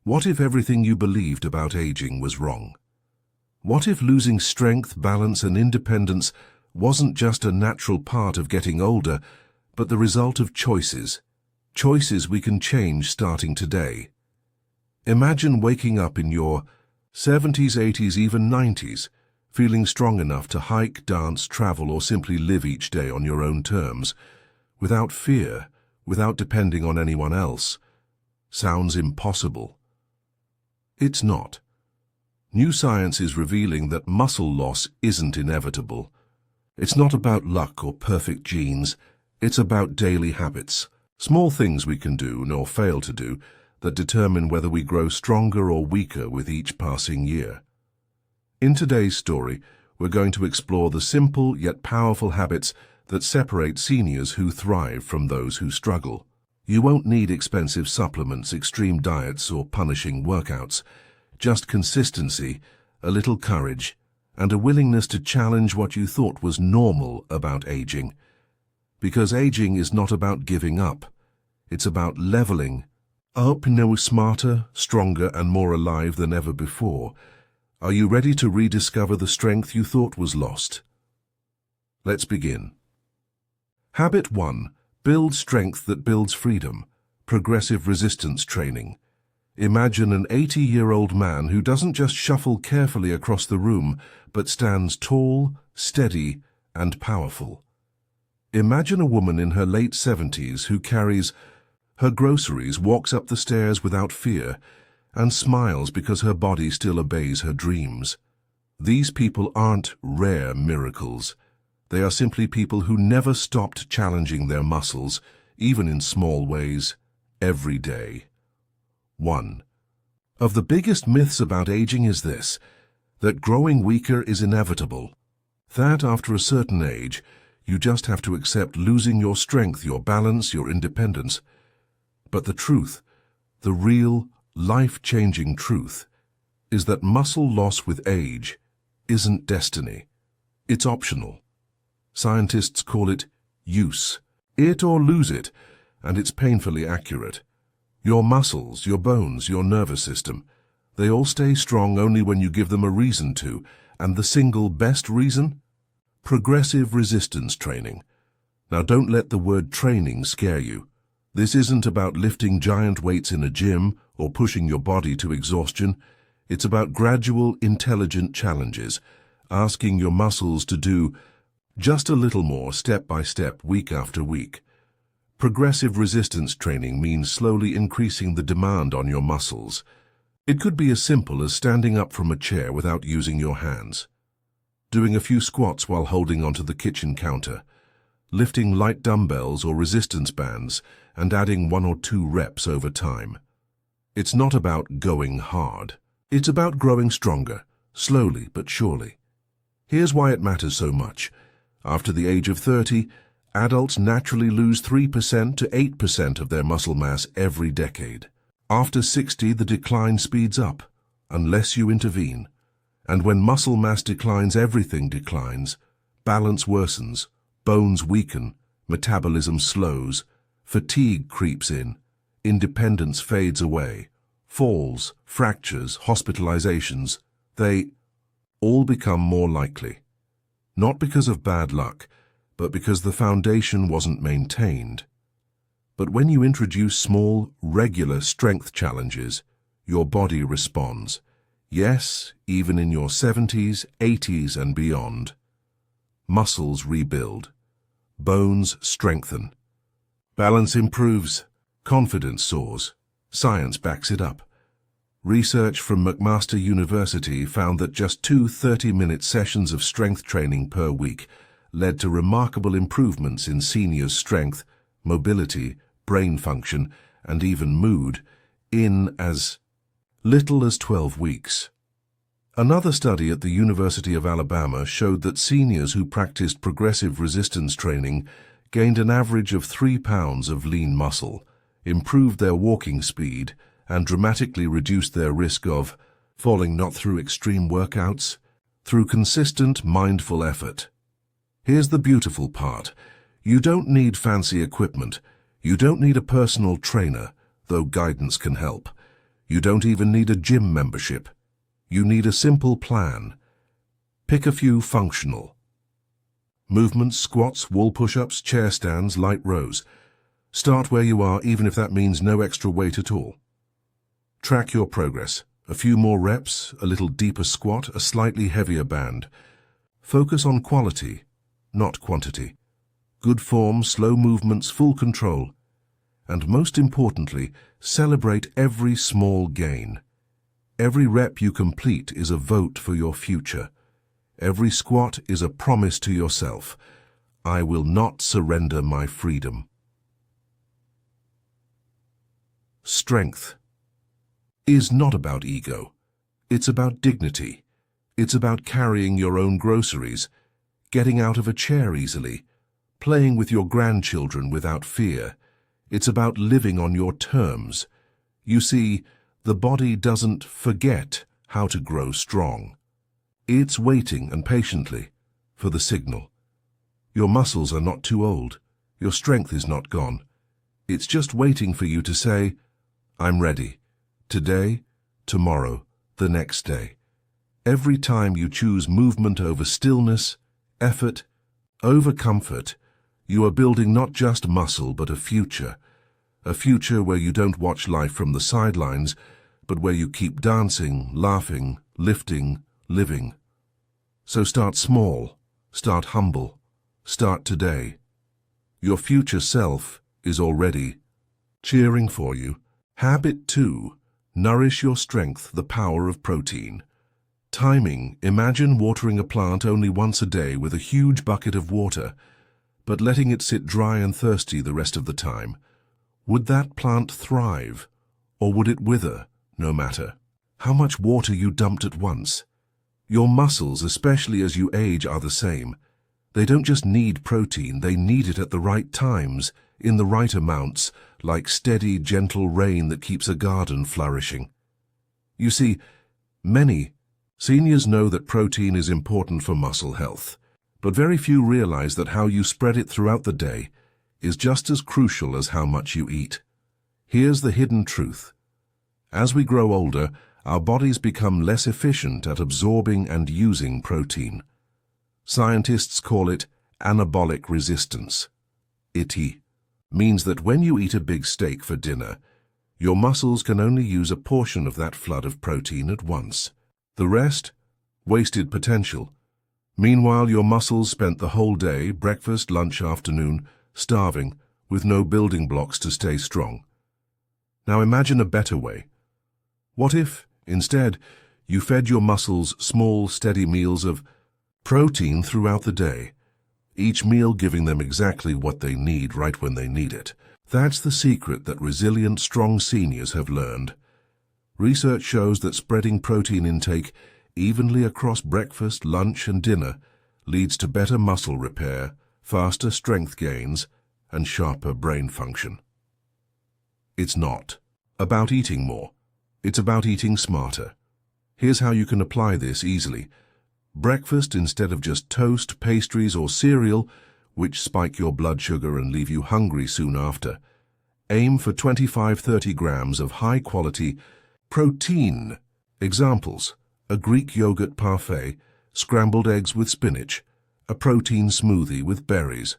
What if everything you believed about aging was wrong? What if losing strength, balance, and independence wasn't just a natural part of getting older, but the result of choices we can change starting today? Imagine waking up in your 70s, 80s, even 90s, feeling strong enough to hike, dance, travel, or simply live each day on your own terms, without fear, without depending on anyone else. Sounds impossible. It's not. New science is revealing that muscle loss isn't inevitable. It's not about luck or perfect genes. It's about daily habits, small things we can do or fail to do that determine whether we grow stronger or weaker with each passing year. In today's story, we're going to explore the simple yet powerful habits that separate seniors who thrive from those who struggle. You won't need expensive supplements, extreme diets, or punishing workouts. Just consistency, a little courage, and a willingness to challenge what you thought was normal about aging. Because aging is not about giving up. It's about leveling up, smarter, stronger, and more alive than ever before. Are you ready to rediscover the strength you thought was lost? Let's begin. Habit 1. Build strength that builds freedom. Progressive resistance training. Imagine an 80-year-old man who doesn't just shuffle carefully across the room, but stands tall, steady, and powerful. Imagine a woman in her late 70s who carries her groceries, walks up the stairs without fear, and smiles because her body still obeys her dreams. These people aren't rare miracles. They are simply people who never stopped challenging their muscles, even in small ways, every day. 1. Of the biggest myths about aging is this, that growing weaker is inevitable. That after a certain age, you just have to accept losing your strength, your balance, your independence. But the truth, the real, life-changing truth, is that muscle loss with age isn't destiny. It's optional. Scientists call it use. It or lose it, and it's painfully accurate. Your muscles, your bones, your nervous system, they all stay strong only when you give them a reason to, and the single best reason? Progressive resistance training. Now don't let the word training scare you. This isn't about lifting giant weights in a gym or pushing your body to exhaustion. It's about gradual, intelligent challenges, asking your muscles to do just a little more step by step, week after week. Progressive resistance training means slowly increasing the demand on your muscles. It could be as simple as standing up from a chair without using your hands, doing a few squats while holding onto the kitchen counter, lifting light dumbbells or resistance bands and adding 1 or 2 reps over time. It's not about going hard. It's about growing stronger, slowly but surely. Here's why it matters so much. After the age of 30, adults naturally lose 3% to 8% of their muscle mass every decade. After 60, the decline speeds up, unless you intervene. And when muscle mass declines, everything declines. Balance worsens, bones weaken, metabolism slows, fatigue creeps in, independence fades away, falls, fractures, hospitalizations, they all become more likely. Not because of bad luck, but because the foundation wasn't maintained. But when you introduce small, regular strength challenges, your body responds. Yes, even in your 70s, 80s, and beyond. Muscles rebuild. Bones strengthen. Balance improves. Confidence soars. Science backs it up. Research from McMaster University found that just 2 30-minute sessions of strength training per week led to remarkable improvements in seniors' strength, mobility, brain function, and even mood in as little as 12 weeks. Another study at the University of Alabama showed that seniors who practiced progressive resistance training gained an average of 3 pounds of lean muscle, improved their walking speed, and dramatically reduced their risk of falling, not through extreme workouts, through consistent, mindful effort. Here's the beautiful part. You don't need fancy equipment. You don't need a personal trainer, though guidance can help. You don't even need a gym membership. You need a simple plan. Pick a few functional movements: squats, wall push-ups, chair stands, light rows. Start where you are, even if that means no extra weight at all. Track your progress. A few more reps, a little deeper squat, a slightly heavier band. Focus on quality, not quantity. Good form, slow movements, full control. And most importantly, celebrate every small gain. Every rep you complete is a vote for your future. Every squat is a promise to yourself. I will not surrender my freedom. Strength is not about ego. It's about dignity. It's about carrying your own groceries, getting out of a chair easily, playing with your grandchildren without fear. It's about living on your terms. You see, the body doesn't forget how to grow strong. It's waiting and patiently for the signal. Your muscles are not too old. Your strength is not gone. It's just waiting for you to say, I'm ready. Today, tomorrow, the next day. Every time you choose movement over stillness, effort over comfort, you are building not just muscle but a future where you don't watch life from the sidelines, but where you keep dancing, laughing, lifting, living. So start small, start humble, start today. Your future self is already cheering for you. Habit 2. Nourish your strength, the power of protein. Timing. Imagine watering a plant only once a day with a huge bucket of water, but letting it sit dry and thirsty the rest of the time. Would that plant thrive, or would it wither, no matter how much water you dumped at once? Your muscles, especially as you age, are the same. They don't just need protein, they need it at the right times, in the right amounts, like steady, gentle rain that keeps a garden flourishing. You see, many seniors know that protein is important for muscle health, but very few realize that how you spread it throughout the day is just as crucial as how much you eat. Here's the hidden truth. As we grow older, our bodies become less efficient at absorbing and using protein. Scientists call it anabolic resistance. ITI means that when you eat a big steak for dinner, your muscles can only use a portion of that flood of protein at once. The rest, wasted potential. Meanwhile, your muscles spent the whole day, breakfast, lunch, afternoon, starving, with no building blocks to stay strong. Now imagine a better way. What if, instead, you fed your muscles small, steady meals of protein throughout the day, each meal giving them exactly what they need right when they need it? That's the secret that resilient, strong seniors have learned. Research shows that spreading protein intake evenly across breakfast, lunch, and dinner leads to better muscle repair, faster strength gains, and sharper brain function. It's not about eating more. It's about eating smarter. Here's how you can apply this easily. Breakfast instead of just toast, pastries, or cereal, which spike your blood sugar and leave you hungry soon after. Aim for 25-30 grams of high-quality protein. Examples: a Greek yogurt parfait, scrambled eggs with spinach, a protein smoothie with berries.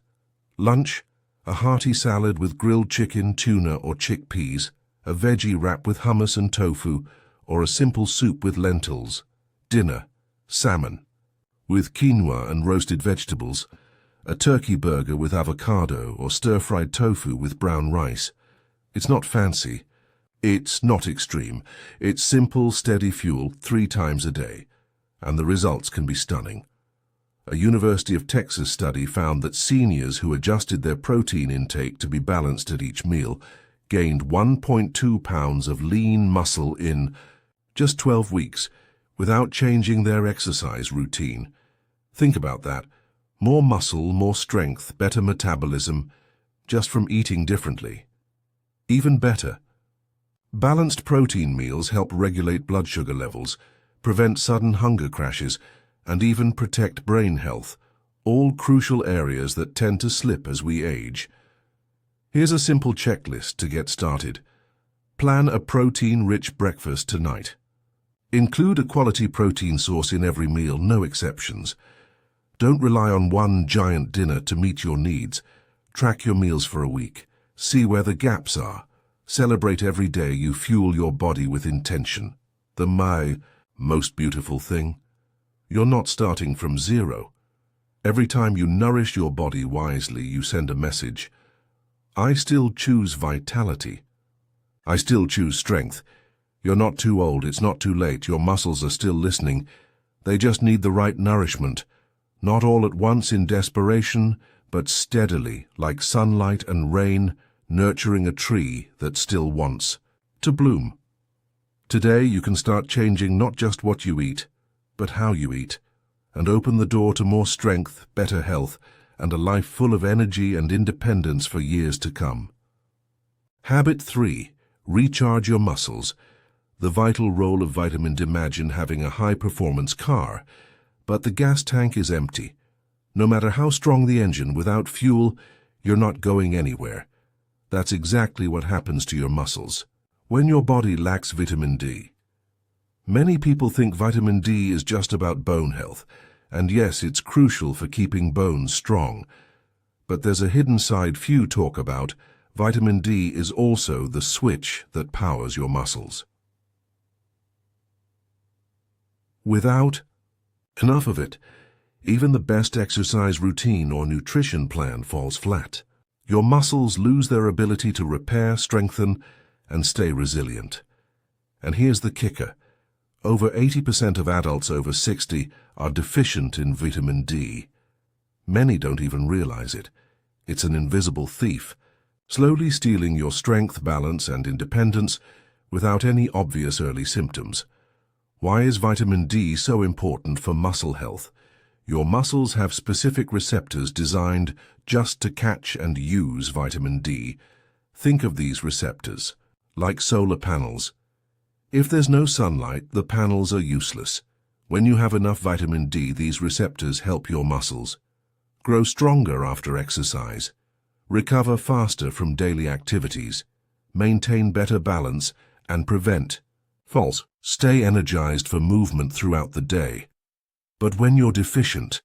Lunch: a hearty salad with grilled chicken, tuna, or chickpeas, a veggie wrap with hummus and tofu, or a simple soup with lentils. Dinner: salmon with quinoa and roasted vegetables, a turkey burger with avocado, or stir-fried tofu with brown rice. It's not fancy. It's not extreme. It's simple, steady fuel 3 times a day, and the results can be stunning. A University of Texas study found that seniors who adjusted their protein intake to be balanced at each meal gained 1.2 pounds of lean muscle in just 12 weeks without changing their exercise routine. Think about that. More muscle, more strength, better metabolism, just from eating differently. Even better, balanced protein meals help regulate blood sugar levels, prevent sudden hunger crashes, and even protect brain health, all crucial areas that tend to slip as we age. Here's a simple checklist to get started. Plan a protein-rich breakfast tonight. Include a quality protein source in every meal, no exceptions. Don't rely on one giant dinner to meet your needs. Track your meals for a week. See where the gaps are. Celebrate every day you fuel your body with intention. The most beautiful thing. You're not starting from zero. Every time you nourish your body wisely, you send a message. I still choose vitality. I still choose strength. You're not too old, it's not too late, your muscles are still listening. They just need the right nourishment. Not all at once in desperation, but steadily, like sunlight and rain, nurturing a tree that still wants to bloom. Today you can start changing not just what you eat, but how you eat, and open the door to more strength, better health, and a life full of energy and independence for years to come. Habit 3. Recharge your muscles. The vital role of vitamin D. Imagine having a high-performance car, but the gas tank is empty. No matter how strong the engine, without fuel, you're not going anywhere. That's exactly what happens to your muscles when your body lacks vitamin D. Many people think vitamin D is just about bone health, and yes, it's crucial for keeping bones strong. But there's a hidden side few talk about. Vitamin D is also the switch that powers your muscles. Without enough of it, even the best exercise routine or nutrition plan falls flat. Your muscles lose their ability to repair, strengthen, and stay resilient. And here's the kicker. Over 80% of adults over 60 are deficient in vitamin D. Many don't even realize it. It's an invisible thief, slowly stealing your strength, balance, and independence without any obvious early symptoms. Why is vitamin D so important for muscle health? Your muscles have specific receptors designed just to catch and use vitamin D. Think of these receptors like solar panels. If there's no sunlight, the panels are useless. When you have enough vitamin D, these receptors help your muscles grow stronger after exercise, recover faster from daily activities, maintain better balance, and prevent falls. Stay energized for movement throughout the day. But when you're deficient,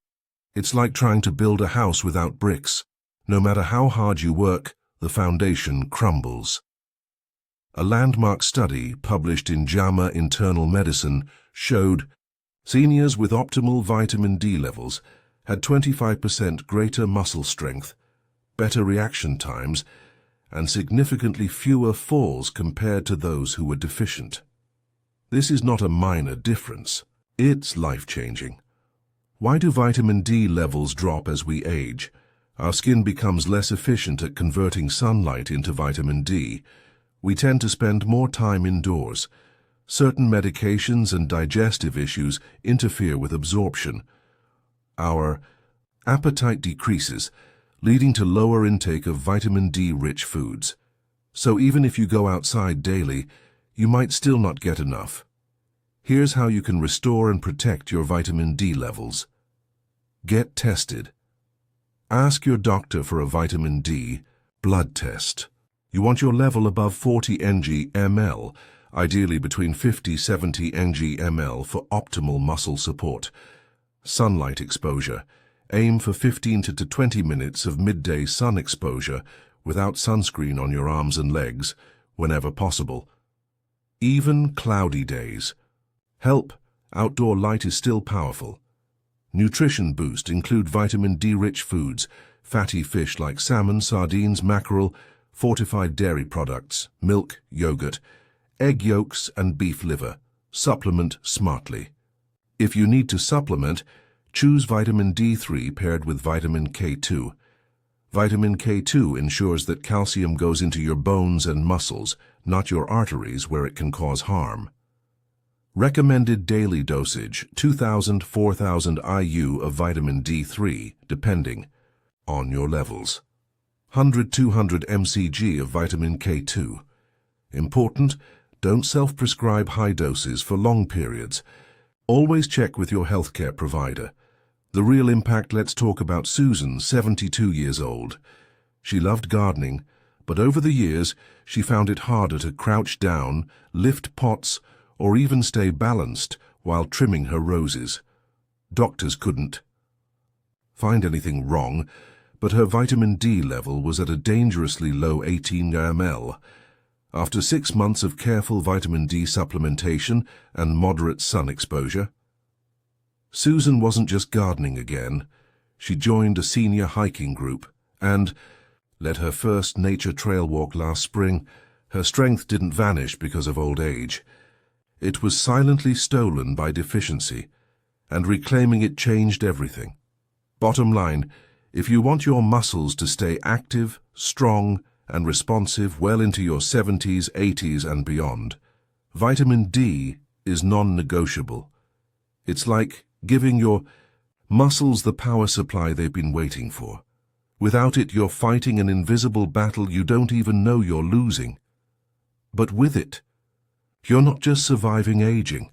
it's like trying to build a house without bricks. No matter how hard you work, the foundation crumbles. A landmark study published in JAMA Internal Medicine showed seniors with optimal vitamin D levels had 25% greater muscle strength, better reaction times, and significantly fewer falls compared to those who were deficient. This is not a minor difference. It's life-changing. Why do vitamin D levels drop as we age? Our skin becomes less efficient at converting sunlight into vitamin D. We tend to spend more time indoors. Certain medications and digestive issues interfere with absorption. Our appetite decreases, leading to lower intake of vitamin D-rich foods. So even if you go outside daily, you might still not get enough. Here's how you can restore and protect your vitamin D levels. Get tested. Ask your doctor for a vitamin D blood test. You want your level above 40 ng/ml, ideally between 50-70 ng/ml for optimal muscle support. Sunlight exposure. Aim for 15 to 20 minutes of midday sun exposure without sunscreen on your arms and legs whenever possible. Even cloudy days. Help. Outdoor light is still powerful. Nutrition boost. Include vitamin D-rich foods, fatty fish like salmon, sardines, mackerel, fortified dairy products, milk, yogurt, egg yolks, and beef liver. Supplement smartly. If you need to supplement, choose vitamin D3 paired with vitamin K2. Vitamin K2 ensures that calcium goes into your bones and muscles, not your arteries where it can cause harm. Recommended daily dosage, 2,000–4,000 IU of vitamin D3, depending on your levels. 100–200 mcg of vitamin K2. Important, don't self-prescribe high doses for long periods. Always check with your healthcare provider. The real impact. Let's talk about Susan, 72 years old. She loved gardening, But over the years, she found it harder to crouch down, lift pots, or even stay balanced while trimming her roses. Doctors couldn't find anything wrong, but her vitamin D level was at a dangerously low 18 ml. After 6 months of careful vitamin D supplementation and moderate sun exposure, Susan wasn't just gardening again. She joined a senior hiking group and led her first nature trail walk last spring. Her strength didn't vanish because of old age. It was silently stolen by deficiency, and reclaiming it changed everything. Bottom line, if you want your muscles to stay active, strong, and responsive well into your 70s, 80s, and beyond, vitamin D is non-negotiable. It's like giving your muscles the power supply they've been waiting for. Without it, you're fighting an invisible battle you don't even know you're losing. But with it, you're not just surviving aging,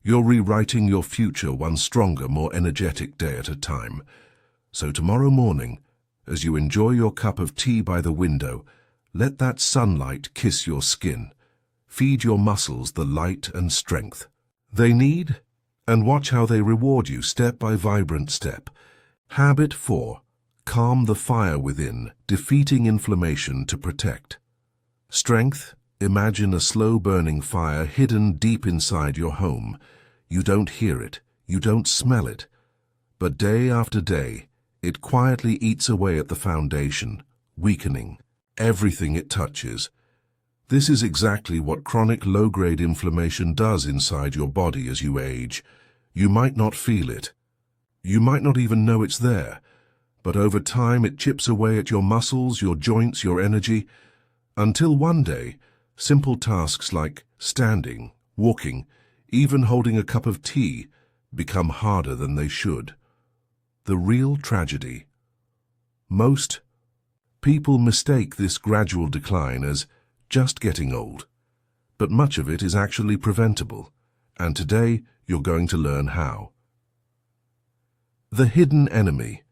you're rewriting your future one stronger, more energetic day at a time. So tomorrow morning, as you enjoy your cup of tea by the window, let that sunlight kiss your skin. Feed your muscles the light and strength they need, and watch how they reward you step by vibrant step. Habit 4. Calm the fire within, defeating inflammation to protect. Strength. Imagine a slow-burning fire hidden deep inside your home. You don't hear it, you don't smell it, but day after day, it quietly eats away at the foundation, weakening everything it touches. This is exactly what chronic low-grade inflammation does inside your body as you age. You might not feel it. You might not even know it's there, but over time it chips away at your muscles, your joints, your energy, until one day, simple tasks like standing, walking, even holding a cup of tea become harder than they should. The real tragedy. Most people mistake this gradual decline as just getting old, but much of it is actually preventable, and today you're going to learn how. The hidden enemy.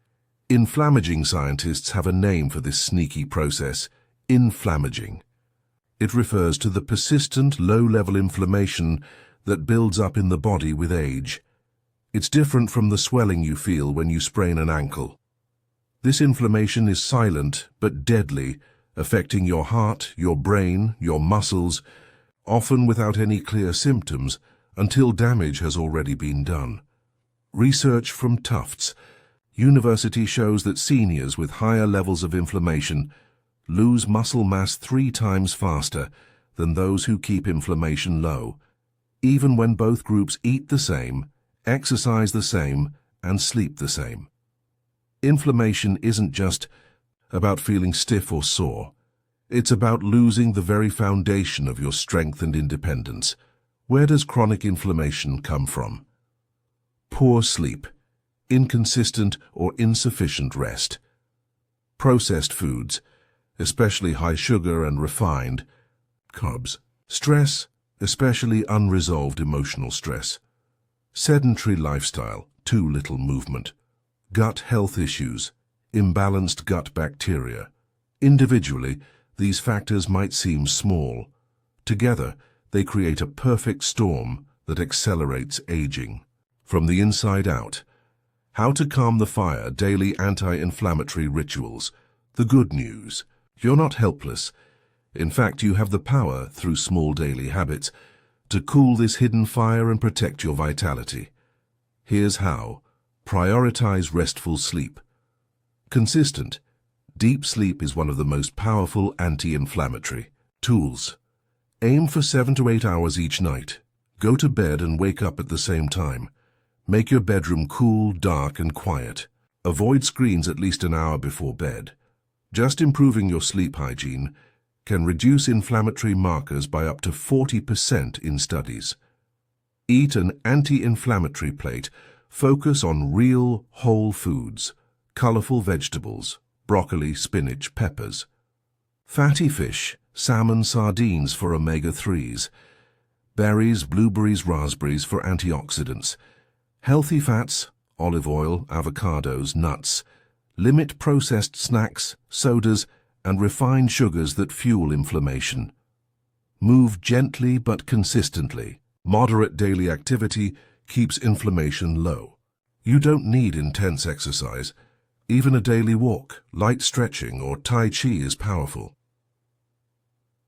Inflammaging scientists have a name for this sneaky process: inflammaging. It refers to the persistent low-level inflammation that builds up in the body with age. It's different from the swelling you feel when you sprain an ankle. This inflammation is silent but deadly, affecting your heart, your brain, your muscles, often without any clear symptoms until damage has already been done. Research from Tufts University shows that seniors with higher levels of inflammation lose muscle mass 3 times faster than those who keep inflammation low, even when both groups eat the same, exercise the same, and sleep the same. Inflammation isn't just about feeling stiff or sore. It's about losing the very foundation of your strength and independence. Where does chronic inflammation come from? Poor sleep, inconsistent or insufficient rest, processed foods, especially high sugar and refined carbs, stress, especially unresolved emotional stress, sedentary lifestyle, too little movement, gut health issues, imbalanced gut bacteria. Individually, these factors might seem small. Together, they create a perfect storm that accelerates aging. From the inside out. How to calm the fire, daily anti-inflammatory rituals. The good news. You're not helpless. In fact, you have the power, through small daily habits, to cool this hidden fire and protect your vitality. Here's how. Prioritize restful sleep. Consistent, deep sleep is one of the most powerful anti-inflammatory tools. Aim for 7 to 8 hours each night. Go to bed and wake up at the same time. Make your bedroom cool, dark, and quiet. Avoid screens at least an hour before bed. Just improving your sleep hygiene can reduce inflammatory markers by up to 40% in studies. Eat an anti-inflammatory plate. Focus on real, whole foods, colorful vegetables, broccoli, spinach, peppers. Fatty fish, salmon, sardines for omega-3s. Berries, blueberries, raspberries for antioxidants. Healthy fats, olive oil, avocados, nuts. Limit processed snacks, sodas, and refined sugars that fuel inflammation. Move gently but consistently. Moderate daily activity keeps inflammation low. You don't need intense exercise. Even a daily walk, light stretching, or Tai Chi is powerful.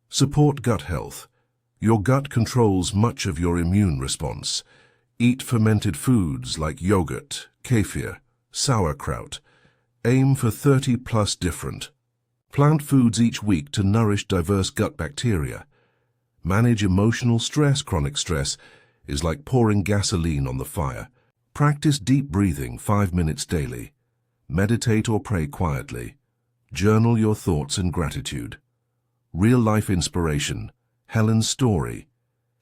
Support gut health. Your gut controls much of your immune response. Eat fermented foods like yogurt, kefir, sauerkraut. Aim for 30+ different plant foods each week to nourish diverse gut bacteria. Manage emotional stress. Chronic stress is like pouring gasoline on the fire. Practice deep breathing 5 minutes daily. Meditate or pray quietly. Journal your thoughts and gratitude. Real-life inspiration. Helen's story.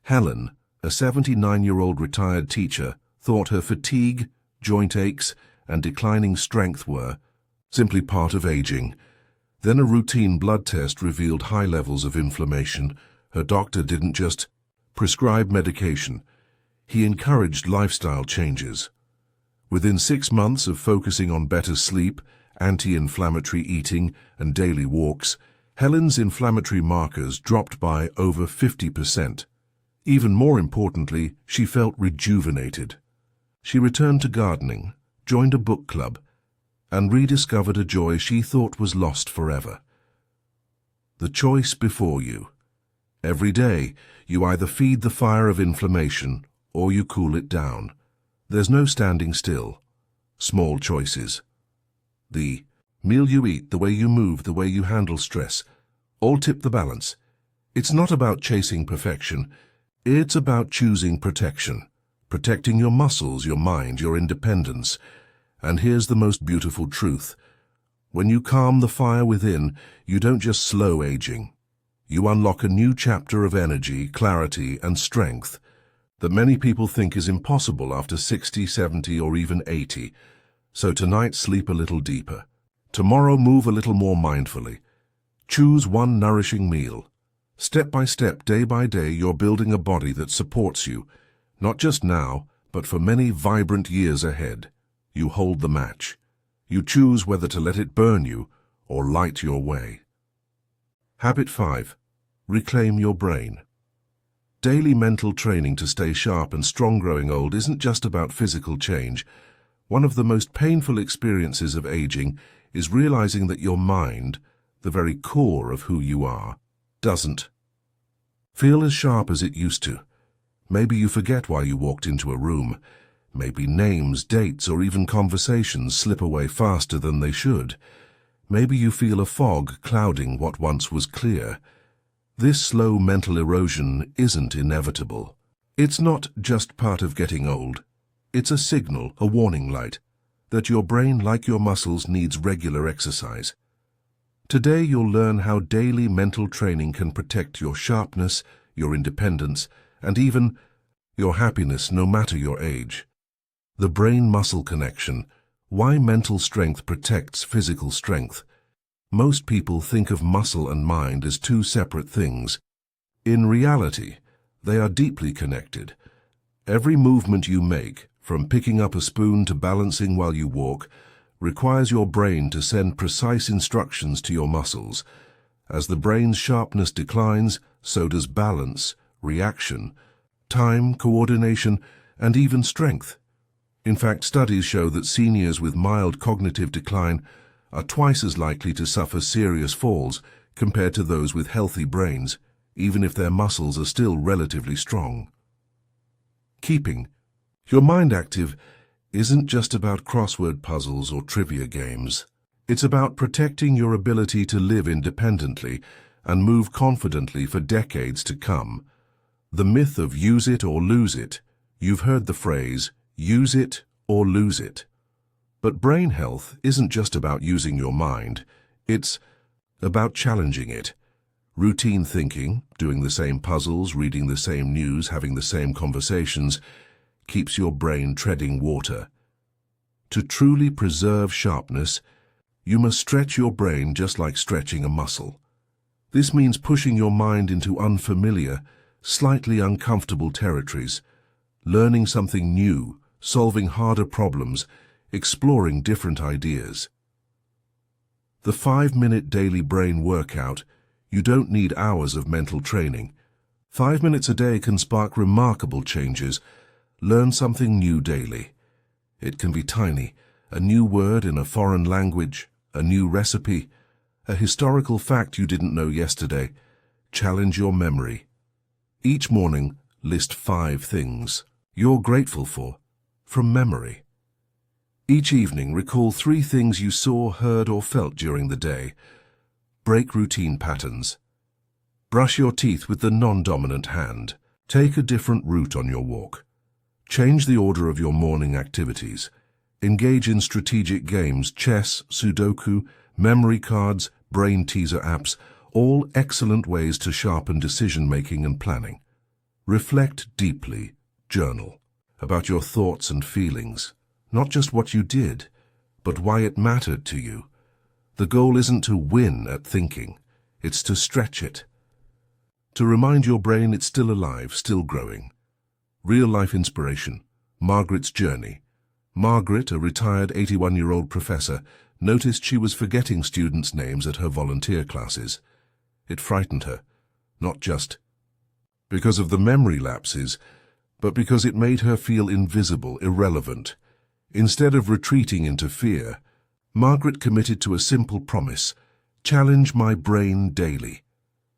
Helen, a 79-year-old retired teacher, thought her fatigue, joint aches, and declining strength were simply part of aging. Then a routine blood test revealed high levels of inflammation. Her doctor didn't just prescribe medication. He encouraged lifestyle changes. Within 6 months of focusing on better sleep, anti-inflammatory eating, and daily walks, Helen's inflammatory markers dropped by over 50%. Even more importantly, she felt rejuvenated. She returned to gardening, joined a book club, and rediscovered a joy she thought was lost forever. The choice before you. Every day, you either feed the fire of inflammation or you cool it down. There's no standing still. Small choices. The meal you eat, the way you move, the way you handle stress, all tip the balance. It's not about chasing perfection. It's about choosing protection. Protecting your muscles, your mind, your independence. And here's the most beautiful truth. When you calm the fire within, you don't just slow aging. You unlock a new chapter of energy, clarity, and strength that many people think is impossible after 60, 70, or even 80. So tonight, sleep a little deeper. Tomorrow, move a little more mindfully. Choose one nourishing meal. Step by step, day by day, you're building a body that supports you, not just now, but for many vibrant years ahead. You hold the match. You choose whether to let it burn you or light your way. Habit 5. Reclaim your brain. Daily mental training to stay sharp and strong. Growing old isn't just about physical change. One of the most painful experiences of aging is realizing that your mind, the very core of who you are, doesn't feel as sharp as it used to. Maybe you forget why you walked into a room. Maybe names, dates, or even conversations slip away faster than they should. Maybe you feel a fog clouding what once was clear. This slow mental erosion isn't inevitable. It's not just part of getting old. It's a signal, a warning light, that your brain, like your muscles, needs regular exercise. Today you'll learn how daily mental training can protect your sharpness, your independence, and even your happiness, no matter your age. The brain-muscle connection. Why mental strength protects physical strength. Most people think of muscle and mind as two separate things. In reality, they are deeply connected. Every movement you make, from picking up a spoon to balancing while you walk, requires your brain to send precise instructions to your muscles. As the brain's sharpness declines, so does balance, reaction, time, coordination, and even strength. In fact, studies show that seniors with mild cognitive decline are twice as likely to suffer serious falls compared to those with healthy brains, even if their muscles are still relatively strong. Keeping your mind active isn't just about crossword puzzles or trivia games. It's about protecting your ability to live independently and move confidently for decades to come. The myth of use it or lose it. You've heard the phrase, use it or lose it. But brain health isn't just about using your mind. It's about challenging it. Routine thinking, doing the same puzzles, reading the same news, having the same conversations, keeps your brain treading water. To truly preserve sharpness, you must stretch your brain just like stretching a muscle. This means pushing your mind into unfamiliar, slightly uncomfortable territories, learning something new, solving harder problems, exploring different ideas. The 5-minute daily brain workout. You don't need hours of mental training. 5 minutes a day can spark remarkable changes. Learn something new daily. It can be tiny, a new word in a foreign language, a new recipe, a historical fact you didn't know yesterday. Challenge your memory. Each morning, list 5 things you're grateful for, from memory. Each evening, recall 3 things you saw, heard, or felt during the day. Break routine patterns. Brush your teeth with the non-dominant hand. Take a different route on your walk. Change the order of your morning activities. Engage in strategic games, chess, Sudoku, memory cards, brain teaser apps, all excellent ways to sharpen decision-making and planning. Reflect deeply, journal, about your thoughts and feelings. Not just what you did, but why it mattered to you. The goal isn't to win at thinking, it's to stretch it. To remind your brain it's still alive, still growing. Real-life inspiration, Margaret's journey. Margaret, a retired 81-year-old professor, noticed she was forgetting students' names at her volunteer classes. It frightened her, not just because of the memory lapses, but because it made her feel invisible, irrelevant. Instead of retreating into fear, Margaret committed to a simple promise: challenge my brain daily.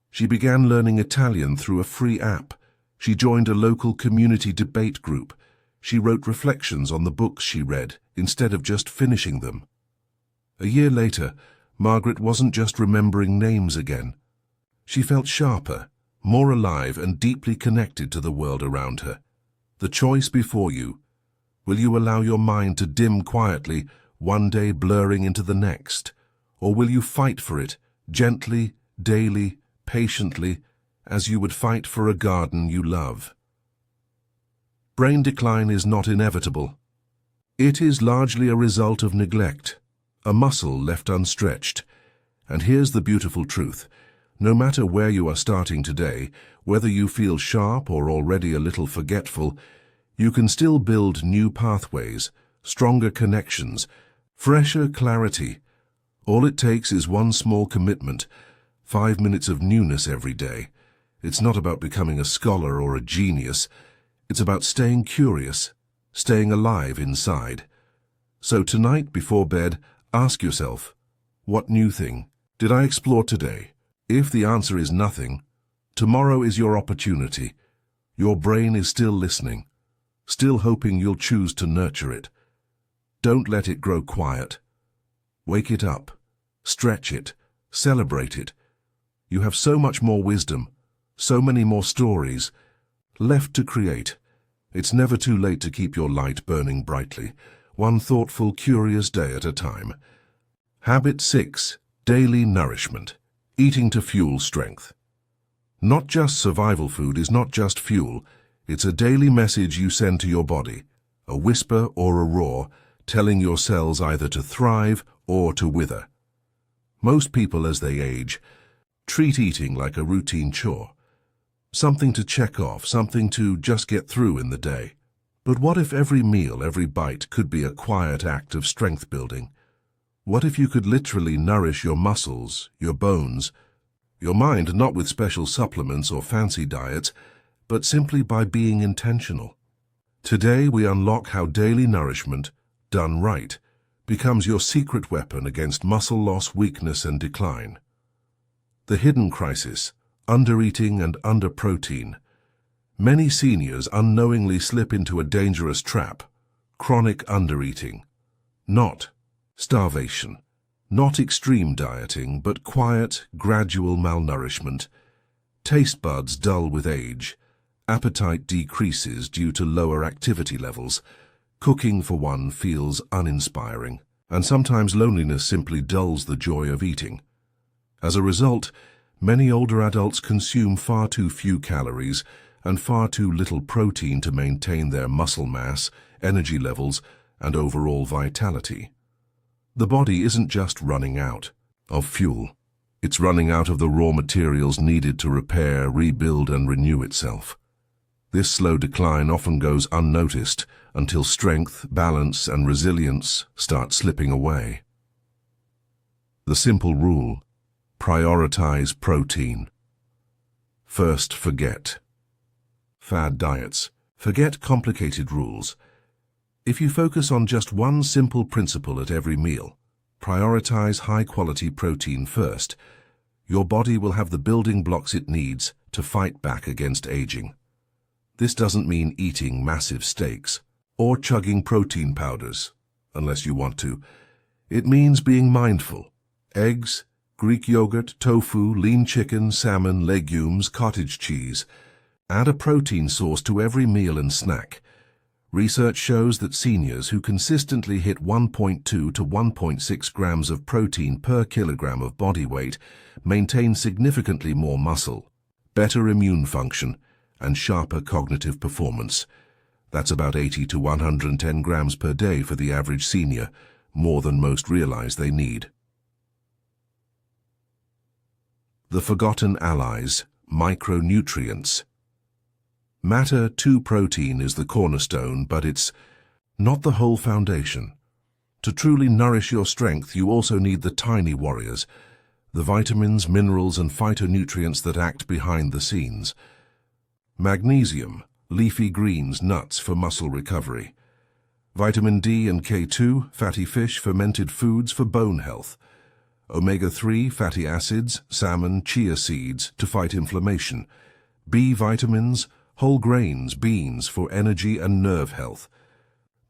She began learning Italian through a free app. She joined a local community debate group. She wrote reflections on the books she read, instead of just finishing them. A year later, Margaret wasn't just remembering names again. She felt sharper, more alive, and deeply connected to the world around her. The choice before you: will you allow your mind to dim quietly, one day blurring into the next? Or will you fight for it, gently, daily, patiently, as you would fight for a garden you love? Brain decline is not inevitable. It is largely a result of neglect, a muscle left unstretched. And here's the beautiful truth. No matter where you are starting today, whether you feel sharp or already a little forgetful, you can still build new pathways, stronger connections, fresher clarity. All it takes is one small commitment, 5 minutes of newness every day. It's not about becoming a scholar or a genius. It's about staying curious, staying alive inside. So tonight, before bed, ask yourself, what new thing did I explore today? If the answer is nothing, tomorrow is your opportunity. Your brain is still listening, still hoping you'll choose to nurture it. Don't let it grow quiet. Wake it up, stretch it, celebrate it. You have so much more wisdom, so many more stories left to create. It's never too late to keep your light burning brightly, one thoughtful, curious day at a time. Habit 6. Daily nourishment. Eating to fuel strength. Not just survival food is not just fuel. It's a daily message you send to your body, a whisper or a roar, telling your cells either to thrive or to wither. Most people, as they age, treat eating like a routine chore. Something to check off, something to just get through in the day. But what if every meal, every bite could be a quiet act of strength building? What if you could literally nourish your muscles, your bones, your mind, not with special supplements or fancy diets, but simply by being intentional? Today we unlock how daily nourishment, done right, becomes your secret weapon against muscle loss, weakness, and decline. The hidden crisis: undereating and underprotein. Many seniors unknowingly slip into a dangerous trap: chronic undereating. Not starvation, not extreme dieting, but quiet, gradual malnourishment. Taste buds dull with age. Appetite decreases due to lower activity levels. Cooking for one feels uninspiring, and sometimes loneliness simply dulls the joy of eating. As a result, many older adults consume far too few calories and far too little protein to maintain their muscle mass, energy levels, and overall vitality. The body isn't just running out of fuel. It's running out of the raw materials needed to repair, rebuild, and renew itself. This slow decline often goes unnoticed until strength, balance, and resilience start slipping away. The simple rule: prioritize protein. First, forget fad diets. Forget complicated rules. If you focus on just one simple principle at every meal, prioritize high-quality protein first, your body will have the building blocks it needs to fight back against aging. This doesn't mean eating massive steaks or chugging protein powders, unless you want to. It means being mindful. Eggs, Greek yogurt, tofu, lean chicken, salmon, legumes, cottage cheese. Add a protein source to every meal and snack. Research shows that seniors who consistently hit 1.2 to 1.6 grams of protein per kilogram of body weight maintain significantly more muscle, better immune function, and sharper cognitive performance. That's about 80 to 110 grams per day for the average senior, more than most realize they need. The forgotten allies, micronutrients. Matter-2 protein is the cornerstone, but it's not the whole foundation. To truly nourish your strength, you also need the tiny warriors, the vitamins, minerals, and phytonutrients that act behind the scenes. Magnesium, leafy greens, nuts for muscle recovery. Vitamin D and K2, fatty fish, fermented foods for bone health. Omega-3 fatty acids, salmon, chia seeds to fight inflammation. B vitamins, whole grains, beans for energy and nerve health.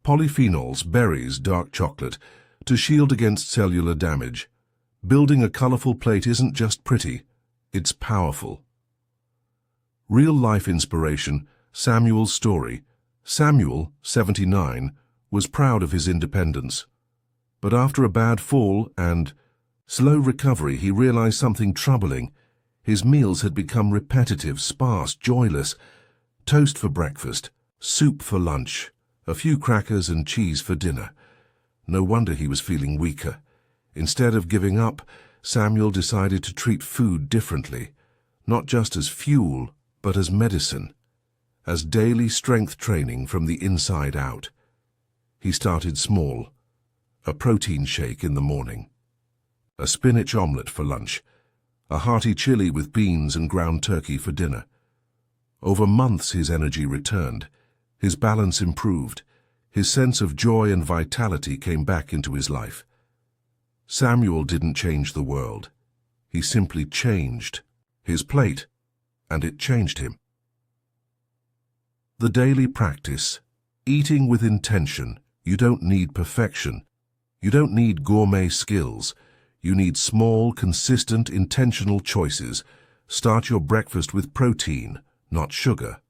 Polyphenols, berries, dark chocolate, to shield against cellular damage. Building a colorful plate isn't just pretty, it's powerful. Real-life inspiration, Samuel's story. Samuel, 79, was proud of his independence. But after a bad fall and slow recovery, he realized something troubling. His meals had become repetitive, sparse, joyless. Toast for breakfast, soup for lunch, a few crackers and cheese for dinner. No wonder he was feeling weaker. Instead of giving up, Samuel decided to treat food differently, not just as fuel, but as medicine, as daily strength training from the inside out. He started small: a protein shake in the morning, a spinach omelette for lunch, a hearty chili with beans and ground turkey for dinner. Over months his energy returned, his balance improved, his sense of joy and vitality came back into his life. Samuel didn't change the world. He simply changed his plate, and it changed him. The daily practice: eating with intention. You don't need perfection. You don't need gourmet skills. You need small, consistent, intentional choices. Start your breakfast with protein, not sugar.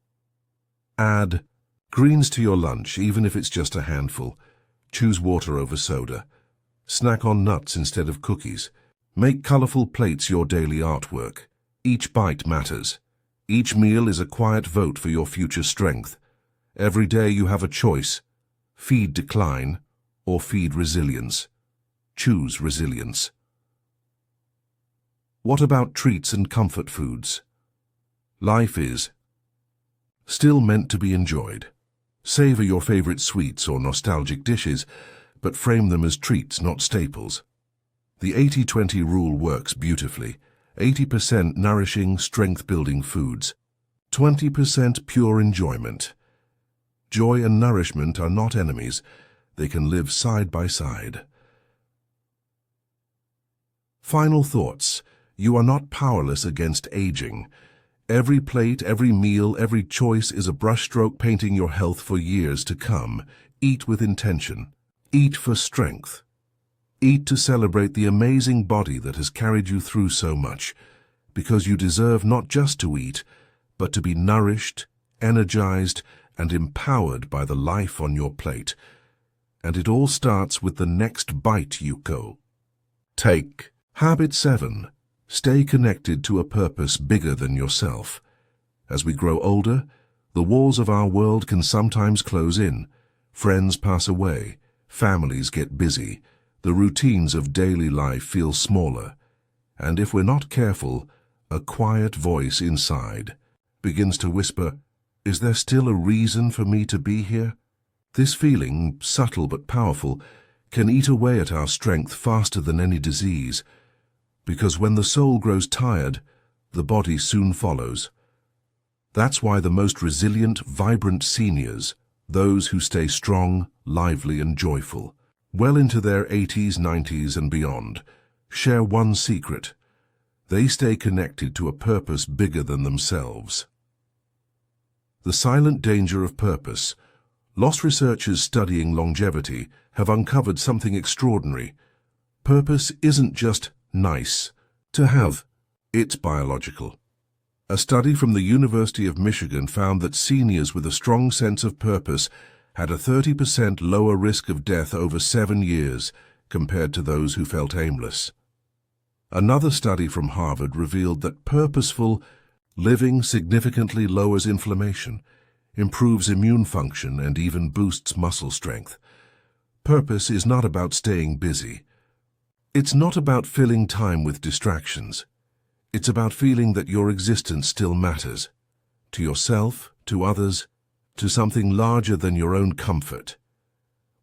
Add greens to your lunch, even if it's just a handful. Choose water over soda. Snack on nuts instead of cookies. Make colorful plates your daily artwork. Each bite matters. Each meal is a quiet vote for your future strength. Every day you have a choice: feed decline or feed resilience. Choose resilience. What about treats and comfort foods? Life is still meant to be enjoyed. Savor your favorite sweets or nostalgic dishes, but frame them as treats, not staples. The 80-20 rule works beautifully. 80% nourishing, strength-building foods, 20% pure enjoyment. Joy and nourishment are not enemies. They can live side by side. Final thoughts. You are not powerless against aging. Every plate, every meal, every choice is a brushstroke painting your health for years to come. Eat with intention. Eat for strength. Eat to celebrate the amazing body that has carried you through so much, because you deserve not just to eat, but to be nourished, energized, and empowered by the life on your plate. And it all starts with the next bite you go. Take. Habit 7. Stay connected to a purpose bigger than yourself. As we grow older, the walls of our world can sometimes close in. Friends pass away. Families get busy. The routines of daily life feel smaller. And if we're not careful, a quiet voice inside begins to whisper, "Is there still a reason for me to be here?" This feeling, subtle but powerful, can eat away at our strength faster than any disease. Because when the soul grows tired, the body soon follows. That's why the most resilient, vibrant seniors, those who stay strong, lively and joyful, well into their 80s, 90s and beyond, share one secret. They stay connected to a purpose bigger than themselves. The silent danger of purpose. Lost researchers studying longevity have uncovered something extraordinary. Purpose isn't just nice to have, it's biological. A study from the University of Michigan found that seniors with a strong sense of purpose had a 30% lower risk of death over 7 years compared to those who felt aimless. Another study from Harvard revealed that purposeful living significantly lowers inflammation, improves immune function, and even boosts muscle strength. Purpose is not about staying busy. It's not about filling time with distractions. It's about feeling that your existence still matters, to yourself, to others, to something larger than your own comfort.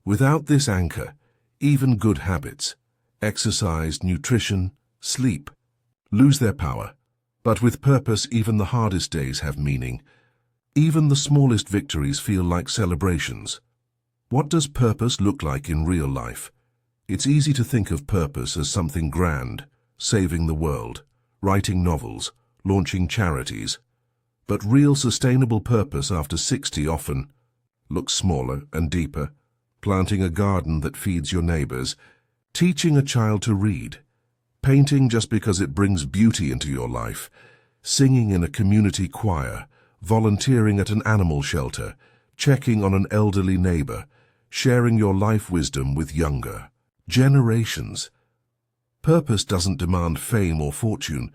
Without this anchor, even good habits, exercise, nutrition, sleep, lose their power. But with purpose, even the hardest days have meaning. Even the smallest victories feel like celebrations. What does purpose look like in real life? It's easy to think of purpose as something grand, saving the world, writing novels, launching charities. But real sustainable purpose after 60 often looks smaller and deeper. Planting a garden that feeds your neighbors, teaching a child to read, painting just because it brings beauty into your life, singing in a community choir, volunteering at an animal shelter, checking on an elderly neighbor, sharing your life wisdom with younger generations. Purpose doesn't demand fame or fortune.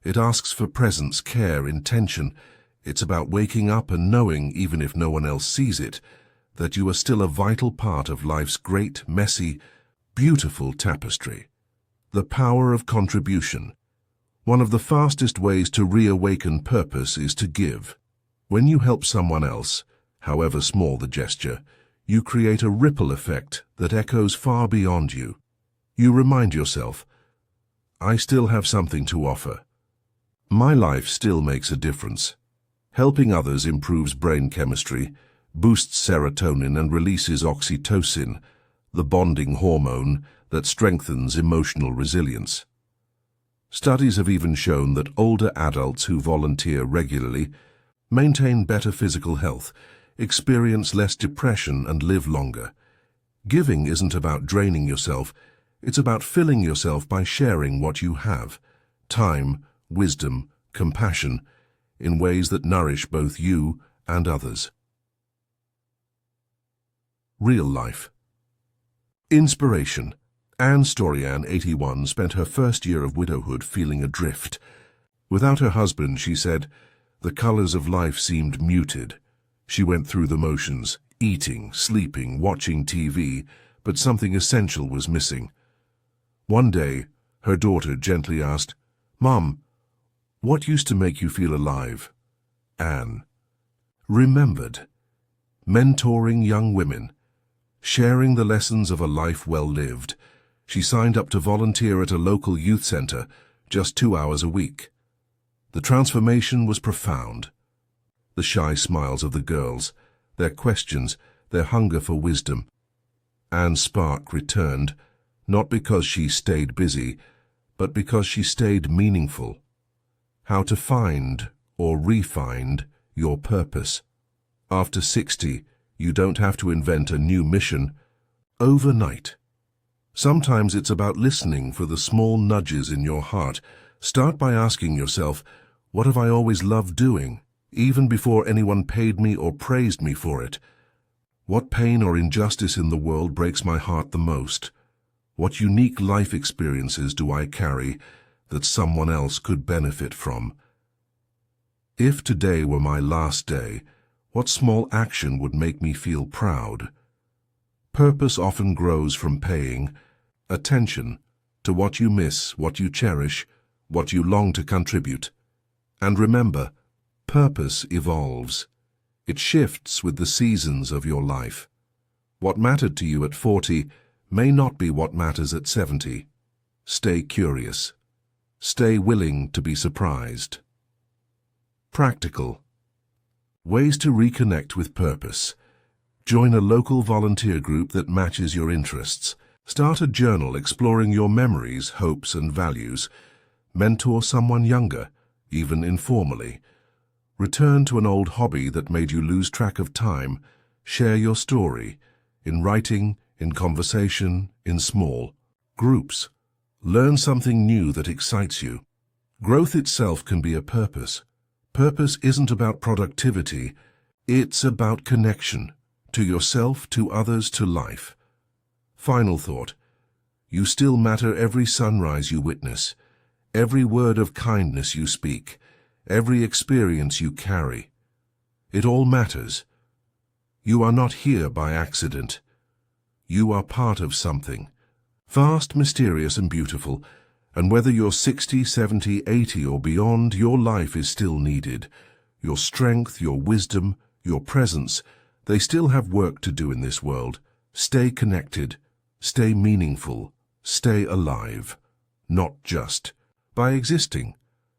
It asks for presence, care, intention. It's about waking up and knowing, even if no one else sees it, that you are still a vital part of life's great, messy, beautiful tapestry. The power of contribution. One of the fastest ways to reawaken purpose is to give. When you help someone else, however small the gesture, you create a ripple effect that echoes far beyond you. You remind yourself, I still have something to offer. My life still makes a difference. Helping others improves brain chemistry, boosts serotonin and releases oxytocin, the bonding hormone that strengthens emotional resilience. Studies have even shown that older adults who volunteer regularly maintain better physical health, experience less depression, and live longer. Giving isn't about draining yourself, it's about filling yourself by sharing what you have, time, wisdom, compassion, in ways that nourish both you and others. Real life. Inspiration. Anne Storian, 81, spent her first year of widowhood feeling adrift. Without her husband, she said, the colors of life seemed muted. She went through the motions, eating, sleeping, watching TV, but something essential was missing. One day, her daughter gently asked, Mom, what used to make you feel alive? Anne remembered. Mentoring young women, sharing the lessons of a life well lived. She signed up to volunteer at a local youth center, just 2 hours a week. The transformation was profound. The shy smiles of the girls, their questions, their hunger for wisdom. Anne's spark returned, not because she stayed busy, but because she stayed meaningful. How to find or re-find your purpose. After 60, you don't have to invent a new mission overnight. Sometimes it's about listening for the small nudges in your heart. Start by asking yourself, what have I always loved doing, even before anyone paid me or praised me for it? What pain or injustice in the world breaks my heart the most? What unique life experiences do I carry that someone else could benefit from? If today were my last day, what small action would make me feel proud? Purpose often grows from paying attention to what you miss, what you cherish, what you long to contribute. And remember, purpose evolves. It shifts with the seasons of your life. What mattered to you at 40 may not be what matters at 70. Stay curious. Stay willing to be surprised. Practical. Ways to reconnect with purpose. Join a local volunteer group that matches your interests. Start a journal exploring your memories, hopes, and values. Mentor someone younger, even informally. Return to an old hobby that made you lose track of time. Share your story, in writing, in conversation, in small groups. Learn something new that excites you. Growth itself can be a purpose. Purpose isn't about productivity, it's about connection, to yourself, to others, to life. Final thought. You still matter every sunrise you witness, every word of kindness you speak, every experience you carry. It all matters. You are not here by accident. You are part of something, vast, mysterious, and beautiful, and whether you're 60, 70, 80, or beyond, your life is still needed. Your strength, your wisdom, your presence, they still have work to do in this world. Stay connected, stay meaningful, stay alive. Not just by existing,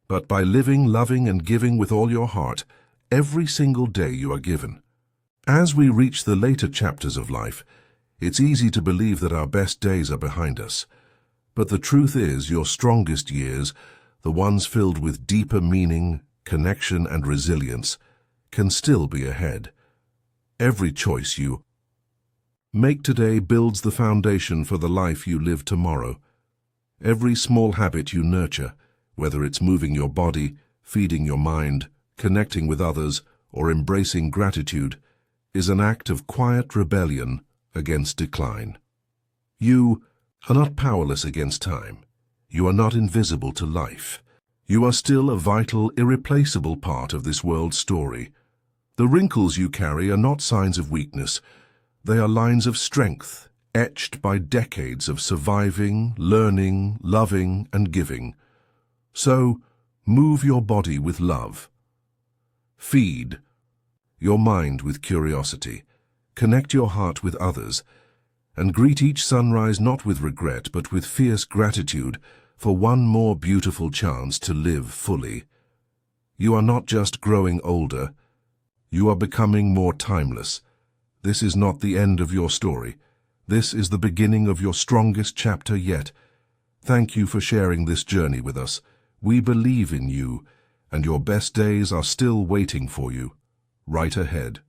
but by living, loving, and giving with all your heart every single day you are given. As we reach the later chapters of life, it's easy to believe that our best days are behind us. But the truth is, your strongest years, the ones filled with deeper meaning, connection, and resilience, can still be ahead. Every choice you make today builds the foundation for the life you live tomorrow. Every small habit you nurture, whether it's moving your body, feeding your mind, connecting with others, or embracing gratitude, is an act of quiet rebellion against decline. You are not powerless against time. You are not invisible to life. You are still a vital, irreplaceable part of this world's story. The wrinkles you carry are not signs of weakness. They are lines of strength, etched by decades of surviving, learning, loving, and giving. So, move your body with love. Feed your mind with curiosity. Connect your heart with others, and greet each sunrise not with regret but with fierce gratitude for one more beautiful chance to live fully. You are not just growing older, you are becoming more timeless. This is not the end of your story. This is the beginning of your strongest chapter yet. Thank you for sharing this journey with us. We believe in you, and your best days are still waiting for you, right ahead.